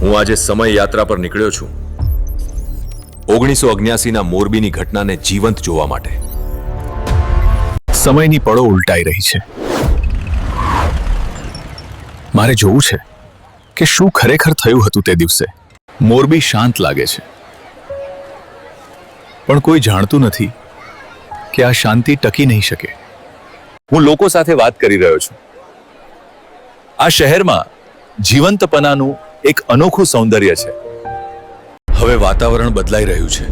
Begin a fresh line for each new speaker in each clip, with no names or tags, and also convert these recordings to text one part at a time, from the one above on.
હું આજે સમય યાત્રા પર નીકળ્યો છું 1979 ના મોરબીની ઘટનાને જીવંત જોવા માટે।
સમયની પળો ઉલટાઈ રહી છે। મારે જોવું છે કે શું ખરેખર થયું હતું તે દિવસે। મોરબી શાંત લાગે છે, પણ કોઈ જાણતું નથી કે આ શાંતિ ટકી નહીં શકે। હું લોકો સાથે વાત કરી રહ્યો છું। આ શહેરમાં જીવંતપનાનું એક અનોખું સૌંદર્ય છે। હવે વાતાવરણ બદલાઈ રહ્યું છે।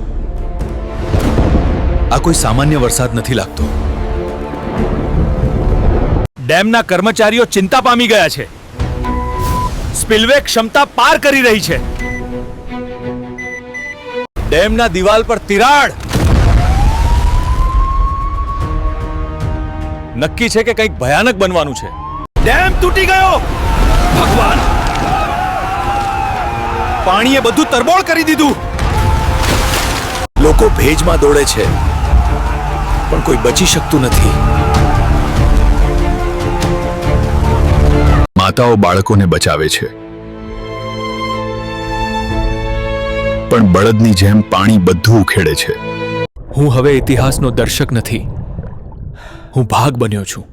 આ કોઈ સામાન્ય વરસાદ નથી લાગતો। ડેમના કર્મચારીઓ ચિંતા પામી ગયા છે। સ્પિલવે ક્ષમતા પાર કરી રહી છે। ડેમના દિવાલ પર તિરાડ। નક્કી છે કે કંઈક ભયાનક બનવાનું છે। ડેમ તૂટી ગયો। ભગવાન, પાણીએ બધું તરબોળ કરી દીધું। લોકો ભેજમાં દોડે છે, પણ કોઈ બચી શકતું નથી। માતાઓ બાળકોને બચાવે છે, પણ બળદની જેમ પાણી બધું ઉખેડે છે। હું હવે ઇતિહાસનો દર્શક નથી, હું ભાગ બન્યો છું।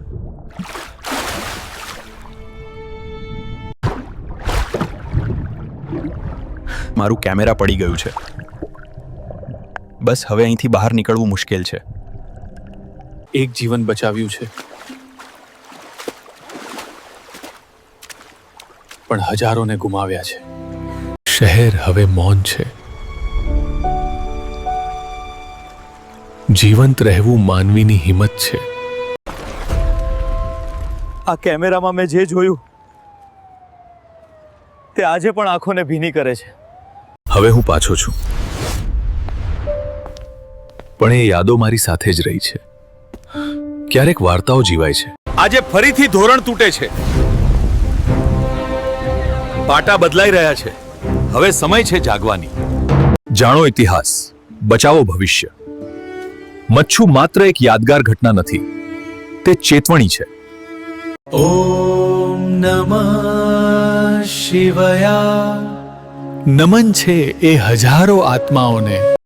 મારું કેમેરા પડી ગયું છે। બસ હવે અહીંથી બહાર નીકળવું મુશ્કેલ છે। એક જીવન બચાવ્યું છે, પણ હજારોને ગુમાવ્યા છે। શહેર હવે મૌન છે। જીવંત રહેવું માનવીની હિંમત છે। આ કેમેરામાં મેં જે જોયું તે આજે પણ આંખોને ભીની કરે છે। હવે હું પાછો છું, પણ એ યાદો મારી સાથે જ રહી છે। ક્યારેક વાર્તાઓ જીવાય છે। આજે ફરીથી ધોરણ તૂટે છે। પાટા બદલાઈ રહ્યા છે। હવે સમય છે જાગવાની। જાણો ઇતિહાસ, બચાવો ભવિષ્ય। મચ્છુ માત્ર એક યાદગાર ઘટના નથી, તે ચેતવણી છે। ઓમ નમઃ શિવાય। નમન છે એ હજારો આત્માઓને